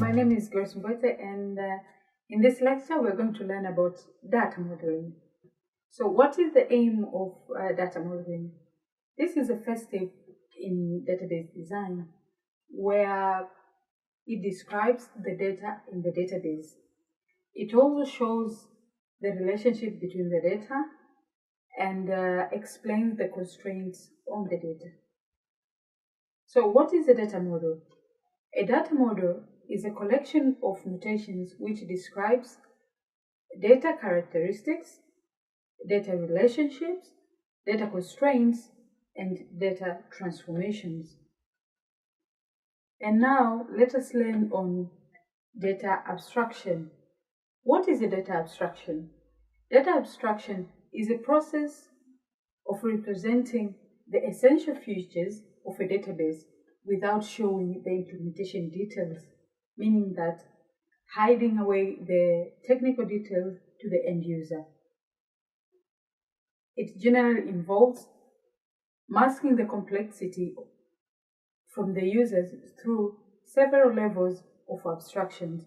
my name is Grace Mbote, and in this lecture we're going to learn about data modeling. So what is the aim of data modeling? This is the first step in database design where it describes the data in the database. It also shows the relationship between the data and explains the constraints on the data. So what is a data model? A data model is a collection of notations which describes data characteristics, data relationships, data constraints, and data transformations. And now let us learn on data abstraction. What is a data abstraction? Data abstraction is a process of representing the essential features of a database without showing the implementation details, meaning that hiding away the technical details to the end user. It generally involves masking the complexity from the users through several levels of abstractions.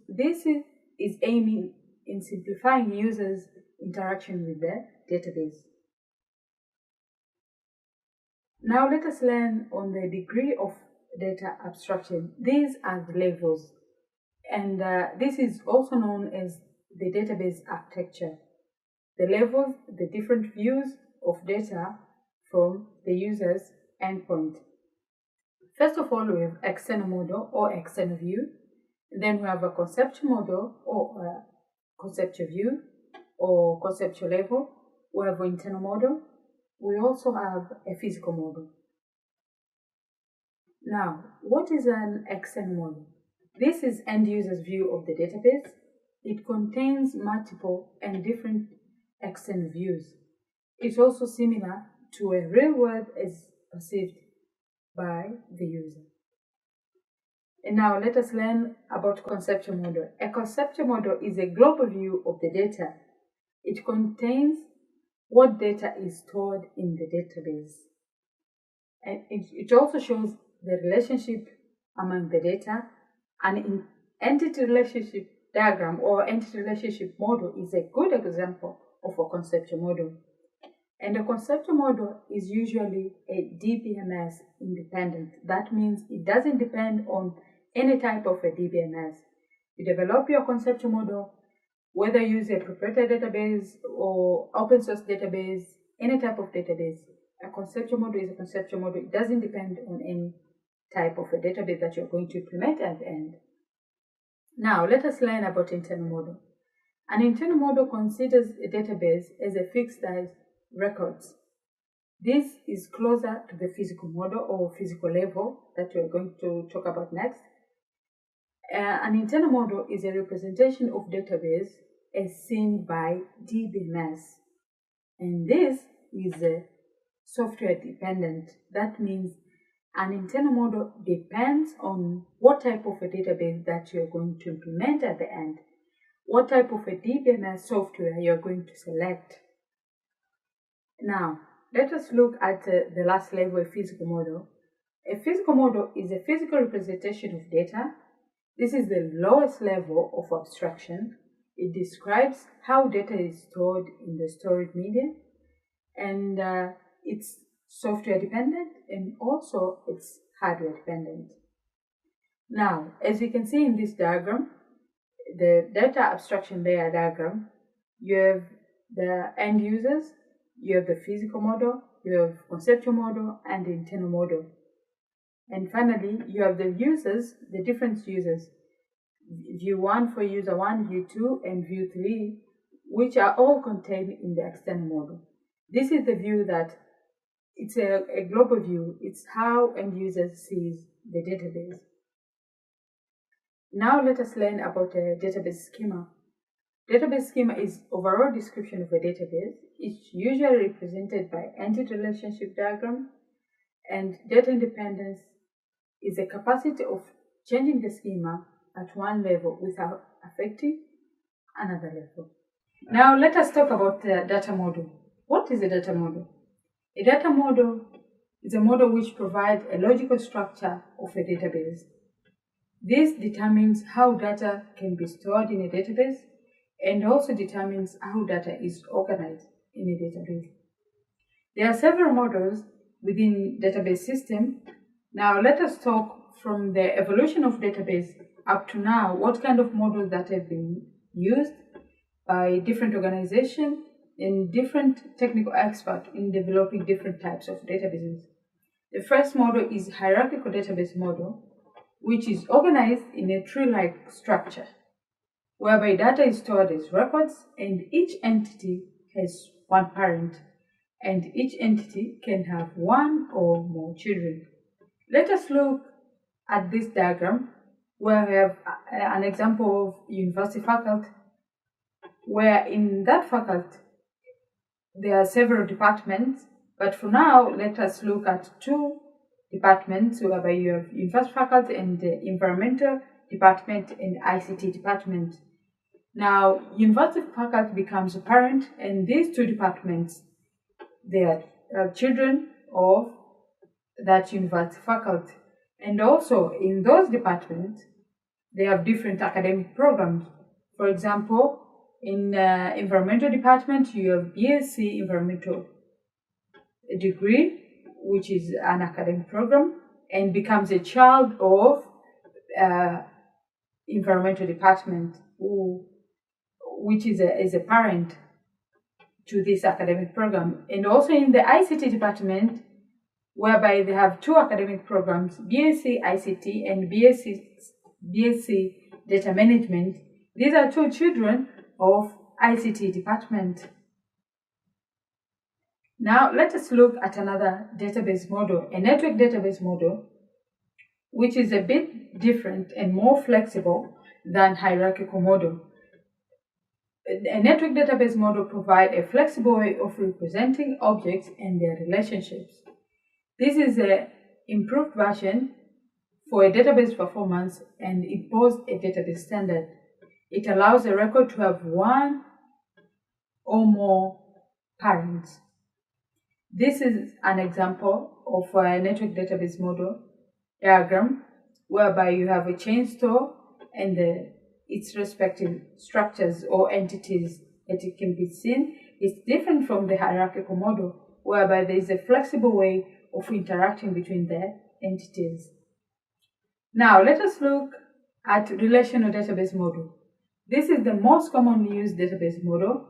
This is aiming in simplifying users' interaction with the database. Now let us learn on the degree of data abstraction. These are the levels, and this is also known as the database architecture. The levels, the different views of data from the user's endpoint. First of all, we have external model or external view. Then we have a conceptual model or a conceptual view or conceptual level. We have an internal model. We also have a physical model. Now, what is an external model? This is end user's view of the database. It contains multiple and different external views. It's also similar to a real world as perceived by the user. And now let us learn about conceptual model. A conceptual model is a global view of the data. It contains what data is stored in the database. And it also shows the relationship among the data. An entity relationship diagram or entity relationship model is a good example of a conceptual model. And a conceptual model is usually a DBMS independent. That means it doesn't depend on any type of a DBMS. You develop your conceptual model, whether you use a proprietary database or open source database, any type of database. A conceptual model is a conceptual model. It doesn't depend on any type of a database that you're going to implement at the end. Now, let us learn about internal model. An internal model considers a database as a fixed size records. This is closer to the physical model or physical level that we're going to talk about next. An internal model is a representation of database as seen by DBMS. And this is software dependent. That means an internal model depends on what type of a database that you're going to implement at the end, what type of a DBMS software you're going to select. Now, let us look at the last level, a physical model. A physical model is a physical representation of data. This is the lowest level of abstraction. It describes how data is stored in the storage medium, and it's software dependent and also it's hardware dependent. Now, as you can see in this diagram, the data abstraction layer diagram, you have the end users, you have the physical model, you have conceptual model, and the internal model. And finally, you have the users, the different users, view 1 for user 1, view 2, and view 3, which are all contained in the external model. This is the view that it's a global view. It's how end user sees the database. Now let us learn about a database schema. Database schema is overall description of a database. It's usually represented by entity relationship diagram, and data independence is the capacity of changing the schema at one level without affecting another level. Now let us talk about the data model. What is a data model? A data model is a model which provides a logical structure of a database. This determines how data can be stored in a database and also determines how data is organized in a database. There are several models within database system. Now let us talk from the evolution of database up to now, what kind of models that have been used by different organizations and different technical experts in developing different types of databases. The first model is hierarchical database model, which is organized in a tree-like structure, whereby data is stored as records and each entity has one parent, and each entity can have one or more children. Let us look at this diagram where we have an example of university faculty, where in that faculty there are several departments, but for now let us look at two departments whereby you have university faculty and the environmental department and ICT department. Now university faculty becomes a parent, and these two departments, they are children of that university faculty, and also in those departments they have different academic programs. For example, in environmental department you have BSc environmental degree, which is an academic program and becomes a child of environmental department, which is a parent to this academic program. And also in the ICT department, whereby they have two academic programs, BSc ICT and BSc Data Management. These are two children of ICT department. Now let us look at another database model, a network database model, which is a bit different and more flexible than hierarchical model. A network database model provides a flexible way of representing objects and their relationships. This is an improved version for a database performance and imposes a database standard. It allows a record to have one or more parents. This is an example of a network database model diagram whereby you have a chain store and its respective structures or entities that it can be seen. It's different from the hierarchical model whereby there is a flexible way of interacting between the entities. Now let us look at relational database model. This is the most commonly used database model.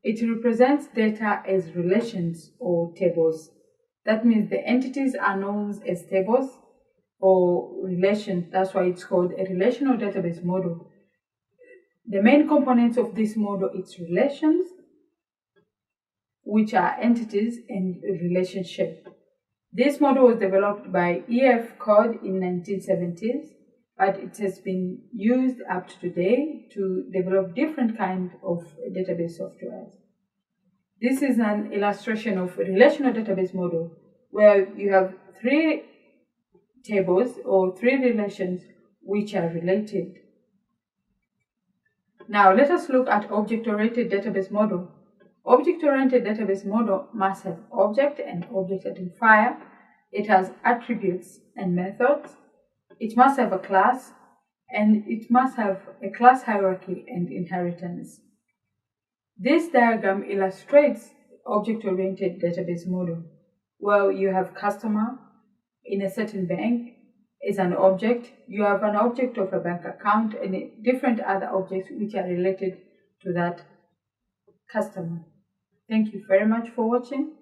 It represents data as relations or tables. That means the entities are known as tables or relations. That's why it's called a relational database model. The main components of this model is relations, which are entities, and relationship. This model was developed by E.F. Codd in 1970s, but it has been used up to today to develop different kinds of database software. This is an illustration of a relational database model where you have three tables or three relations which are related. Now let us look at object-oriented database model. Object-oriented database model must have object and object identifier. It has attributes and methods. It must have a class, and it must have a class hierarchy and inheritance. This diagram illustrates object-oriented database model, where you have customer in a certain bank is an object. You have an object of a bank account and different other objects which are related to that customer. Thank you very much for watching.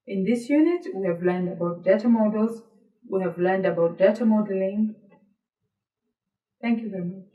In this unit, we have learned about data models. We have learned about data modeling. Thank you very much.